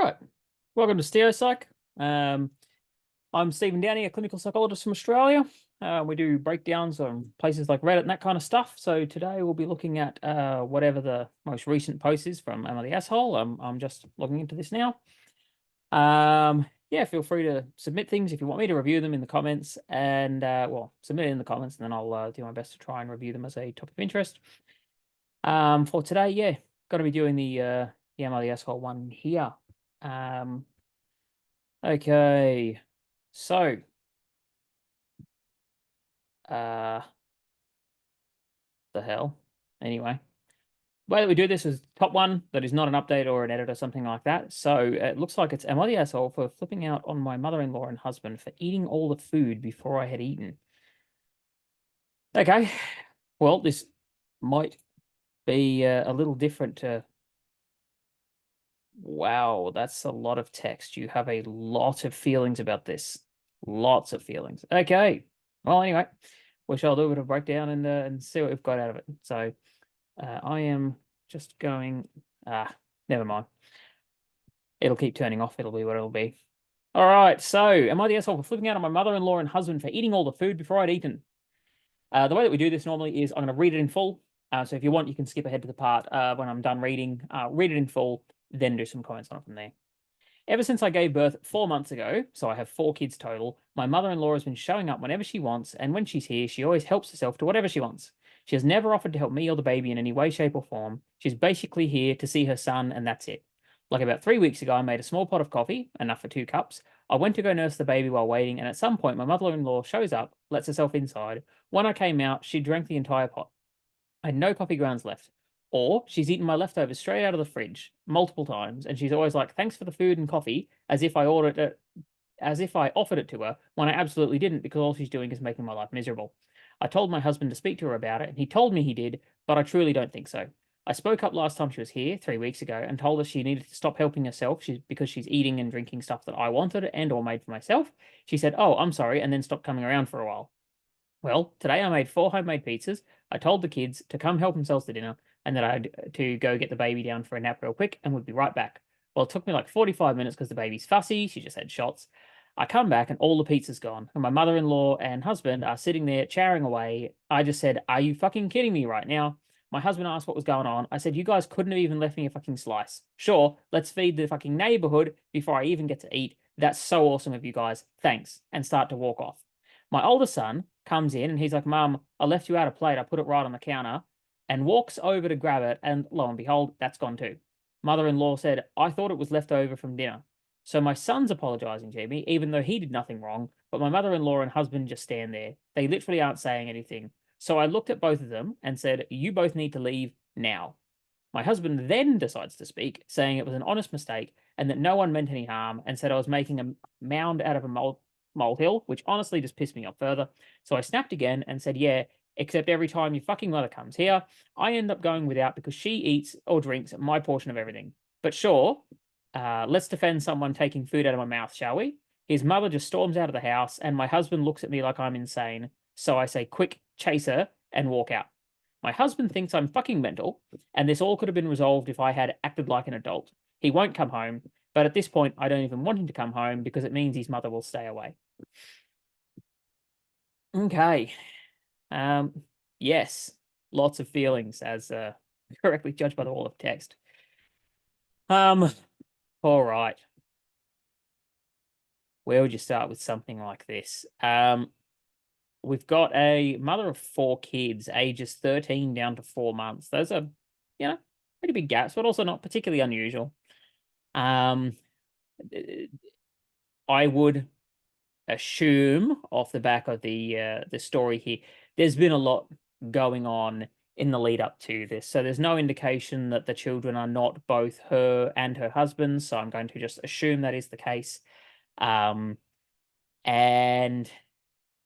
Right. Welcome to StereoPsych. I'm Stephen Downey, a clinical psychologist from Australia. We do breakdowns on places like Reddit and that kind of stuff. So today we'll be looking at whatever the most recent post is from Emma the Asshole. I'm just logging into this now. Yeah, feel free to submit things if you want me to review them in the comments, and well, submit it in the comments, and then I'll do my best to try and review them as a topic of interest. For today, yeah, going to be doing the Emma the Asshole one here. Okay, so uh the hell. Anyway, the way that we do this is top one that is not an update or an edit or something like that. So it looks like it's am I the asshole for flipping out on my mother-in-law and husband for eating all the food before I had eaten. Okay, well, this might be a little different to. Wow, that's a lot of text. You have a lot of feelings about this. Lots of feelings. Okay. Well, anyway, we shall do a bit of breakdown and see what we've got out of it. So I am just going. Never mind. It'll keep turning off. It'll be what it'll be. All right. So, am I the asshole for flipping out on my mother-in-law and husband for eating all the food before I'd eaten? The way that we do this normally is I'm going to read it in full. So if you want, you can skip ahead to the part when I'm done reading. Read it in full, then do some comments on it from there. Ever since I gave birth 4 months ago, so I have 4 kids total, my mother-in-law has been showing up whenever she wants, and when she's here, she always helps herself to whatever she wants. She has never offered to help me or the baby in any way, shape, or form. She's basically here to see her son, and that's it. Like about 3 weeks ago, I made a small pot of coffee, enough for 2 cups. I went to go nurse the baby while waiting, and at some point, my mother-in-law shows up, lets herself inside. When I came out, she drank the entire pot. I had no coffee grounds left. Or she's eaten my leftovers straight out of the fridge multiple times, and she's always like, "Thanks for the food and coffee," as if I ordered it, as if I offered it to her when I absolutely didn't, because all she's doing is making my life miserable. I told my husband to speak to her about it, and he told me he did, but I truly don't think so. I spoke up last time she was here 3 weeks ago and told her she needed to stop helping herself because she's eating and drinking stuff that I wanted and or made for myself. She said, "Oh, I'm sorry," and then stopped coming around for a while. Well, today I made 4 homemade pizzas. I told the kids to come help themselves to dinner and that I'd to go get the baby down for a nap real quick and would be right back. Well, it took me like 45 minutes because the baby's fussy. She just had shots. I come back and all the pizza's gone. And my mother-in-law and husband are sitting there chowing away. I just said, "Are you fucking kidding me right now?" My husband asked what was going on. I said, "You guys couldn't have even left me a fucking slice. Sure, let's feed the fucking neighborhood before I even get to eat. That's so awesome of you guys. Thanks." And start to walk off. My older son comes in and he's like, "Mum, I left you out a plate. I put it right on the counter," and walks over to grab it. And lo and behold, that's gone too. Mother-in-law said, "I thought it was left over from dinner." So my son's apologizing to me, even though he did nothing wrong. But my mother-in-law and husband just stand there. They literally aren't saying anything. So I looked at both of them and said, "You both need to leave now." My husband then decides to speak, saying it was an honest mistake and that no one meant any harm, and said I was making a mound out of a molehill, which honestly just pissed me off further. So I snapped again and said, "Yeah, except every time your fucking mother comes here, I end up going without because she eats or drinks my portion of everything. But sure, let's defend someone taking food out of my mouth, shall we?" His mother just storms out of the house, and my husband looks at me like I'm insane. So I say, "Quick, chase her," and walk out. My husband thinks I'm fucking mental, and this all could have been resolved if I had acted like an adult. He won't come home, but at this point, I don't even want him to come home because it means his mother will stay away. Okay. Yes, lots of feelings as correctly judged by the wall of text. All right. Where would you start with something like this? We've got a mother of 4 kids, ages 13 down to 4 months. Those are, pretty big gaps, but also not particularly unusual. I would assume off the back of the story here, there's been a lot going on in the lead up to this. So there's no indication that the children are not both her and her husband. So I'm going to just assume that is the case. And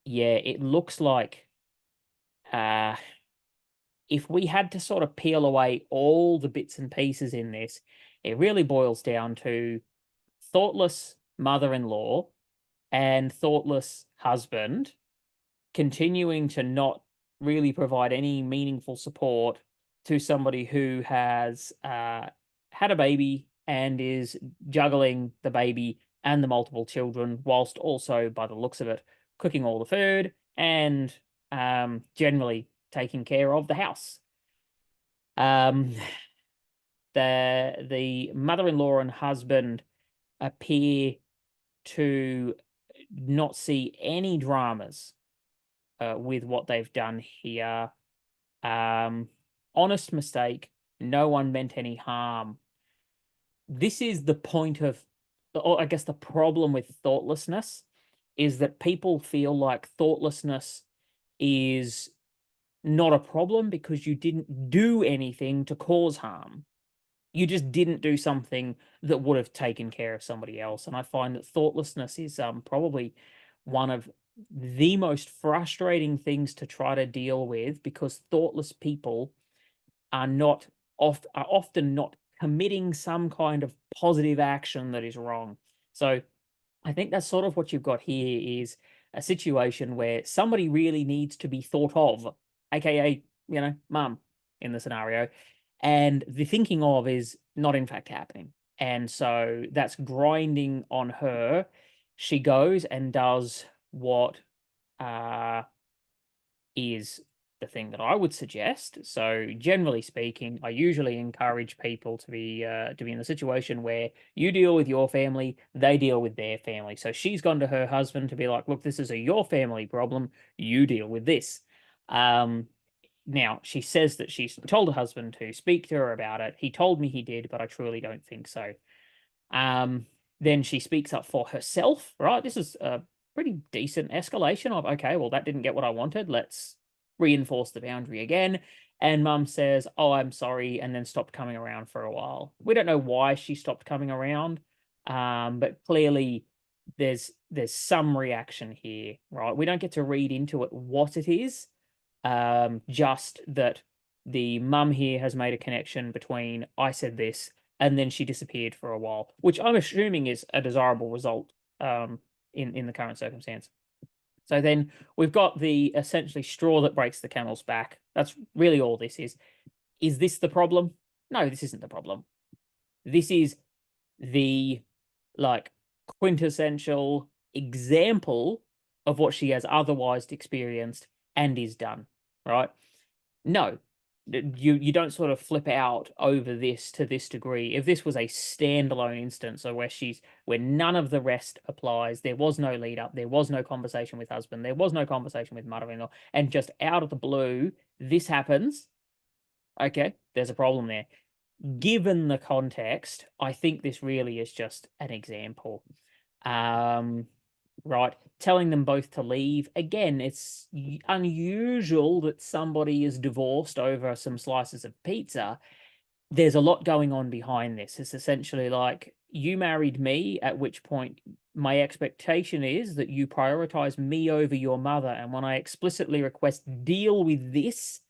yeah, it looks like if we had to sort of peel away all the bits and pieces in this, it really boils down to thoughtless mother-in-law and thoughtless husband continuing to not really provide any meaningful support to somebody who has had a baby and is juggling the baby and the multiple children, whilst also, by the looks of it, cooking all the food and generally taking care of the house. The mother-in-law and husband appear to not see any dramas with what they've done here. Honest mistake. No one meant any harm. This is the point of, or I guess the problem with thoughtlessness is that people feel like thoughtlessness is not a problem because you didn't do anything to cause harm. You just didn't do something that would have taken care of somebody else. And I find that thoughtlessness is probably one of the most frustrating things to try to deal with, because thoughtless people are often not committing some kind of positive action that is wrong. So I think that's sort of what you've got here, is a situation where somebody really needs to be thought of, aka, mum in the scenario, and the thinking of is not in fact happening. And so that's grinding on her. She goes and does what is the thing that I would suggest. So generally speaking, I usually encourage people to be in a situation where you deal with your family, they deal with their family. So she's gone to her husband to be like, look, this is a your family problem, you deal with this. Now, she says that she's told her husband to speak to her about it. He told me he did, but I truly don't think so. Then she speaks up for herself, right? This is a pretty decent escalation of, okay, well, that didn't get what I wanted. Let's reinforce the boundary again. And mum says, oh, I'm sorry, and then stopped coming around for a while. We don't know why she stopped coming around, but clearly there's some reaction here, right? We don't get to read into it what it is, just that the mum here has made a connection between I said this and then she disappeared for a while, which I'm assuming is a desirable result in the current circumstance. So then we've got the essentially straw that breaks the camel's back. That's really all this is. Is this the problem? No, this isn't the problem. This is the quintessential example of what she has otherwise experienced and is done, right? No, you don't sort of flip out over this to this degree. If this was a standalone instance, so where none of the rest applies, there was no lead up, there was no conversation with husband, there was no conversation with mother-in-law, and just out of the blue, this happens. Okay, there's a problem there. Given the context, I think this really is just an example. Right, telling them both to leave. Again, it's unusual that somebody is divorced over some slices of pizza. There's a lot going on behind this. It's essentially like, you married me, at which point my expectation is that you prioritize me over your mother. And when I explicitly request deal with this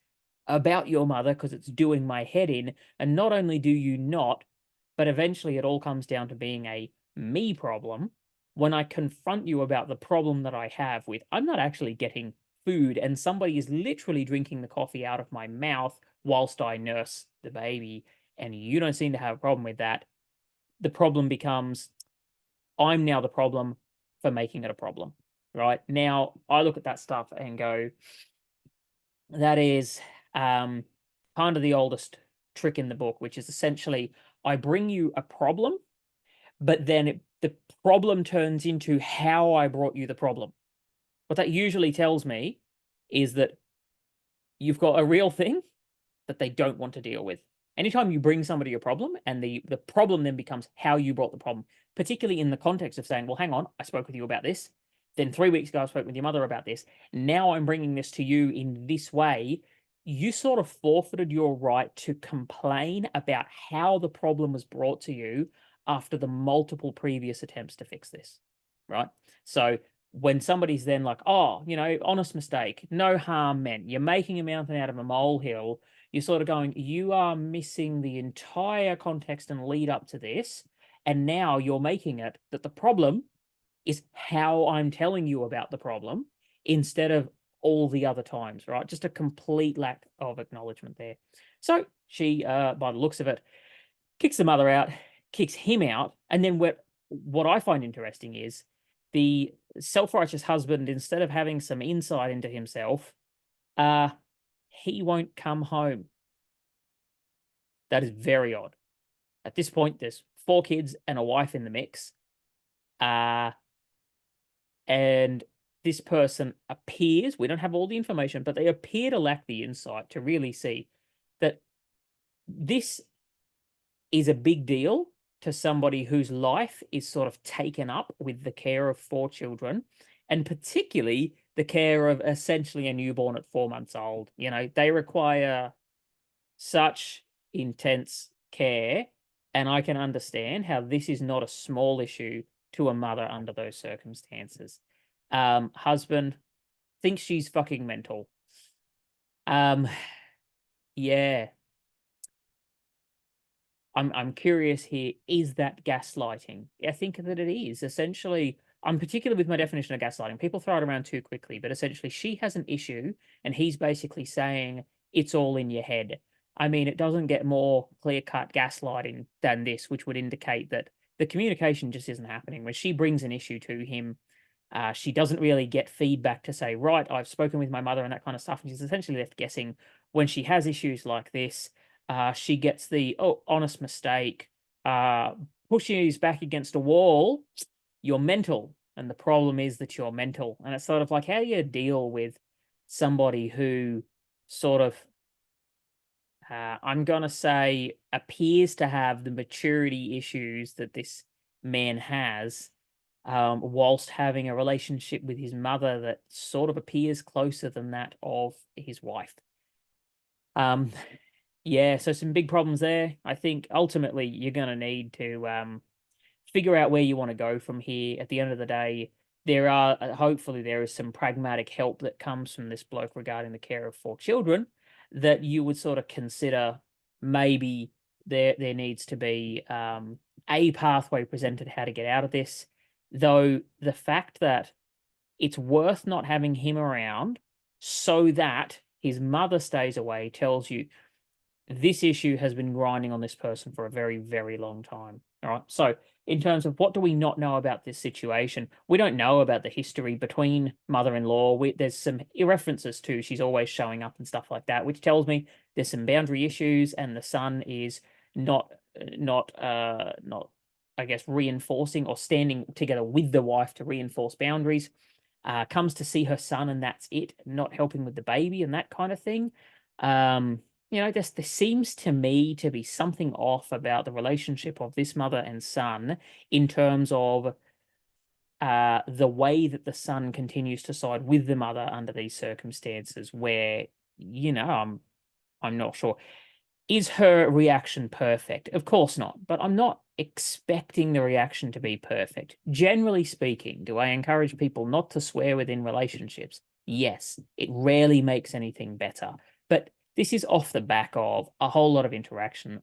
about your mother because it's doing my head in, and not only do you not, but eventually it all comes down to being a me problem. When I confront you about the problem that I have with, I'm not actually getting food and somebody is literally drinking the coffee out of my mouth whilst I nurse the baby, and you don't seem to have a problem with that, the problem becomes, I'm now the problem for making it a problem, right? Now, I look at that stuff and go, that is kind of the oldest trick in the book, which is essentially, I bring you a problem, but then the problem turns into how I brought you the problem. What that usually tells me is that you've got a real thing that they don't want to deal with. Anytime you bring somebody a problem and the problem then becomes how you brought the problem, particularly in the context of saying, well, hang on, I spoke with you about this. Then 3 weeks ago, I spoke with your mother about this. Now I'm bringing this to you in this way. You sort of forfeited your right to complain about how the problem was brought to you after the multiple previous attempts to fix this, right? So when somebody's then like, oh, honest mistake, no harm meant, you're making a mountain out of a molehill, you're sort of going, you are missing the entire context and lead up to this, and now you're making it that the problem is how I'm telling you about the problem instead of all the other times, right? Just a complete lack of acknowledgement there. So she, by the looks of it, kicks the mother out, kicks him out. And then what I find interesting is the self-righteous husband, instead of having some insight into himself, he won't come home. That is very odd. At this point, there's 4 kids and a wife in the mix. And this person appears, we don't have all the information, but they appear to lack the insight to really see that this is a big deal to somebody whose life is sort of taken up with the care of 4 children, and particularly the care of essentially a newborn at 4 months old. You know, they require such intense care, and I can understand how this is not a small issue to a mother under those circumstances. Husband thinks she's fucking mental. Yeah. I'm curious here, is that gaslighting? I think that it is. Essentially, I'm particular with my definition of gaslighting. People throw it around too quickly, but essentially she has an issue and he's basically saying it's all in your head. I mean, it doesn't get more clear-cut gaslighting than this, which would indicate that the communication just isn't happening. When she brings an issue to him, she doesn't really get feedback to say, right, I've spoken with my mother and that kind of stuff. And she's essentially left guessing. When she has issues like this, she gets the honest mistake, pushing his back against a wall. You're mental, and the problem is that you're mental. And it's sort of like, how do you deal with somebody who sort of, I'm gonna say, appears to have the maturity issues that this man has, whilst having a relationship with his mother that sort of appears closer than that of his wife. Yeah, so some big problems there. I think ultimately you're going to need to figure out where you want to go from here. At the end of the day, hopefully there is some pragmatic help that comes from this bloke regarding the care of 4 children that you would sort of consider maybe there needs to be a pathway presented how to get out of this. Though the fact that it's worth not having him around so that his mother stays away tells you this issue has been grinding on this person for a very, very long time. All right. So in terms of what do we not know about this situation, we don't know about the history between mother-in-law. There's some references to she's always showing up and stuff like that, which tells me there's some boundary issues, and the son is not, I guess, reinforcing or standing together with the wife to reinforce boundaries. Comes to see her son, and that's it, not helping with the baby and that kind of thing. You know, there seems to me to be something off about the relationship of this mother and son in terms of the way that the son continues to side with the mother under these circumstances where, you know, I'm not sure. Is her reaction perfect? Of course not, but I'm not expecting the reaction to be perfect. Generally speaking, do I encourage people not to swear within relationships? Yes, it rarely makes anything better, but this is off the back of a whole lot of interaction.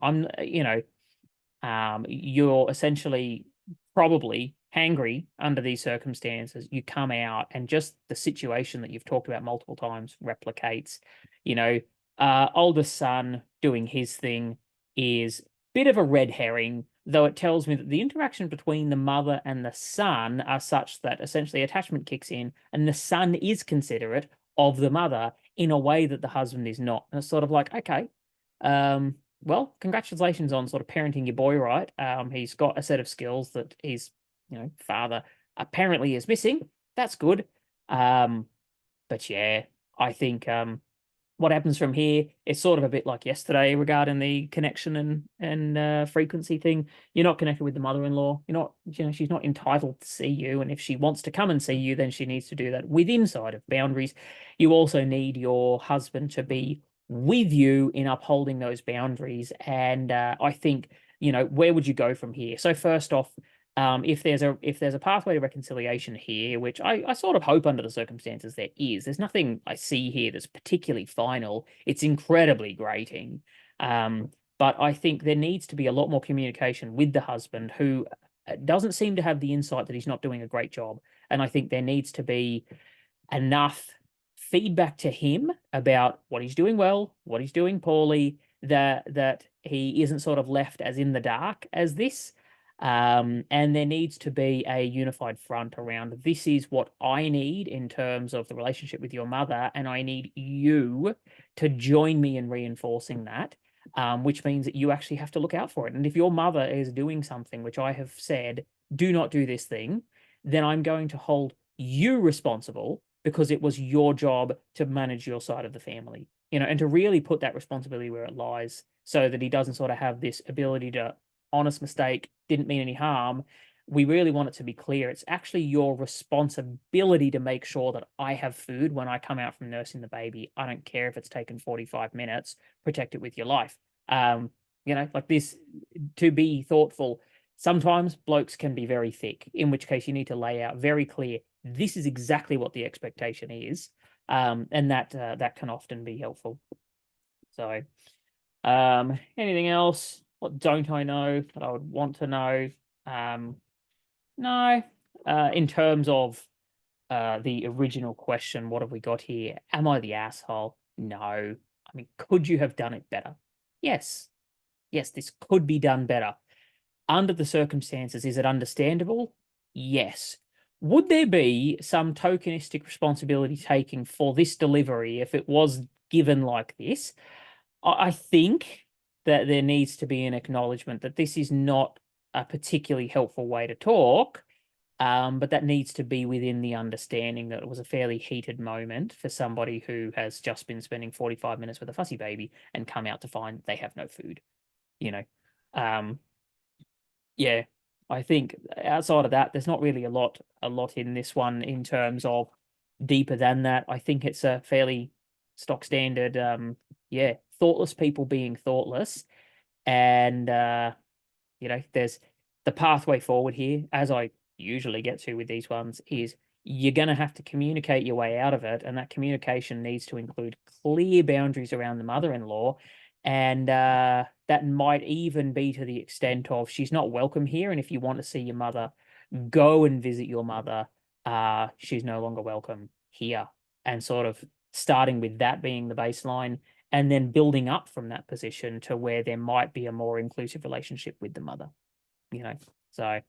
You're essentially probably hangry under these circumstances. You come out and just the situation that you've talked about multiple times replicates. You know, oldest son doing his thing is a bit of a red herring, though it tells me that the interaction between the mother and the son are such that essentially attachment kicks in and the son is considerate of the mother in a way that the husband is not. And it's sort of like, okay, well, congratulations on sort of parenting your boy right. He's got a set of skills that his, father apparently is missing. That's good. But yeah, I think what happens from here is sort of a bit like yesterday regarding the connection and frequency thing. You're not connected with the mother-in-law. You're not, she's not entitled to see you. And if she wants to come and see you, then she needs to do that within side of boundaries. You also need your husband to be with you in upholding those boundaries. And I think, where would you go from here? So first off, if there's a pathway to reconciliation here, which I sort of hope under the circumstances there's nothing I see here that's particularly final. It's incredibly grating. But I think there needs to be a lot more communication with the husband, who doesn't seem to have the insight that he's not doing a great job. And I think there needs to be enough feedback to him about what he's doing well, what he's doing poorly, that he isn't sort of left as in the dark as this. And there needs to be a unified front around this is what I need in terms of the relationship with your mother, and I need you to join me in reinforcing that, which means that you actually have to look out for it. And if your mother is doing something which I have said, do not do this thing, then I'm going to hold you responsible because it was your job to manage your side of the family, and to really put that responsibility where it lies so that he doesn't sort of have this ability to honest mistake, didn't mean any harm. We really want it to be clear. It's actually your responsibility to make sure that I have food when I come out from nursing the baby. I don't care if it's taken 45 minutes, protect it with your life. Like this, to be thoughtful. Sometimes blokes can be very thick, in which case you need to lay out very clear, this is exactly what the expectation is. And that can often be helpful. So, anything else? What don't I know that I would want to know? No. In terms of the original question, what have we got here? Am I the asshole? No. I mean, could you have done it better? Yes. Yes, this could be done better. Under the circumstances, is it understandable? Yes. Would there be some tokenistic responsibility taking for this delivery if it was given like this? I think that there needs to be an acknowledgement that this is not a particularly helpful way to talk, but that needs to be within the understanding that it was a fairly heated moment for somebody who has just been spending 45 minutes with a fussy baby and come out to find they have no food, Yeah, I think outside of that, there's not really a lot in this one in terms of deeper than that. I think it's a fairly stock standard, thoughtless people being thoughtless. And there's the pathway forward here, as I usually get to with these ones, is you're going to have to communicate your way out of it. And that communication needs to include clear boundaries around the mother-in-law. And that might even be to the extent of she's not welcome here. And if you want to see your mother, go and visit your mother. She's no longer welcome here. And sort of starting with that being the baseline and then building up from that position to where there might be a more inclusive relationship with the mother, So,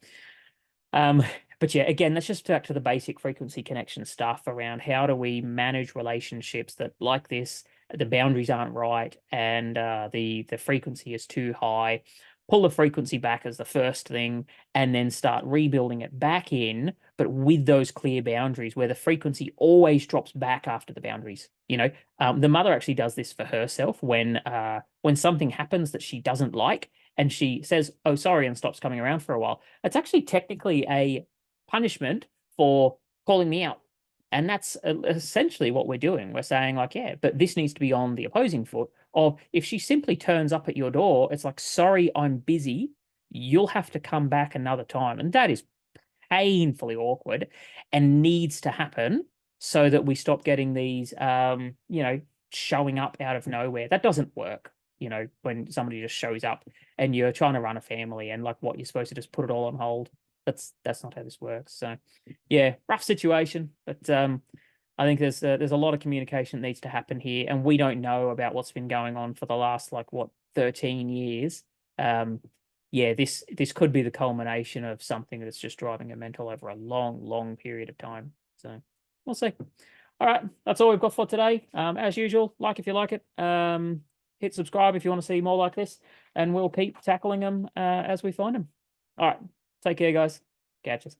but yeah, again, that's just back to the basic frequency connection stuff around how do we manage relationships that like this, the boundaries aren't right and the frequency is too high. Pull the frequency back as the first thing and then start rebuilding it back in, but with those clear boundaries where the frequency always drops back after the boundaries. The mother actually does this for herself when something happens that she doesn't like and she says, oh, sorry, and stops coming around for a while. It's actually technically a punishment for calling me out. And that's essentially what we're doing. We're saying like, yeah, but this needs to be on the opposing foot of if she simply turns up at your door, it's like, sorry, I'm busy. You'll have to come back another time. And that is painfully awkward and needs to happen so that we stop getting these, showing up out of nowhere. That doesn't work, when somebody just shows up and you're trying to run a family and like what you're supposed to just put it all on hold. That's not how this works. So yeah, rough situation, but I think there's a lot of communication that needs to happen here, and we don't know about what's been going on for the last 13 years. This could be the culmination of something that's just driving a mental over a long period of time. So we'll see. All right, that's all we've got for today. As usual, like if you like it, hit subscribe if you want to see more like this, and we'll keep tackling them as we find them. All right. Take care, guys. Catch us.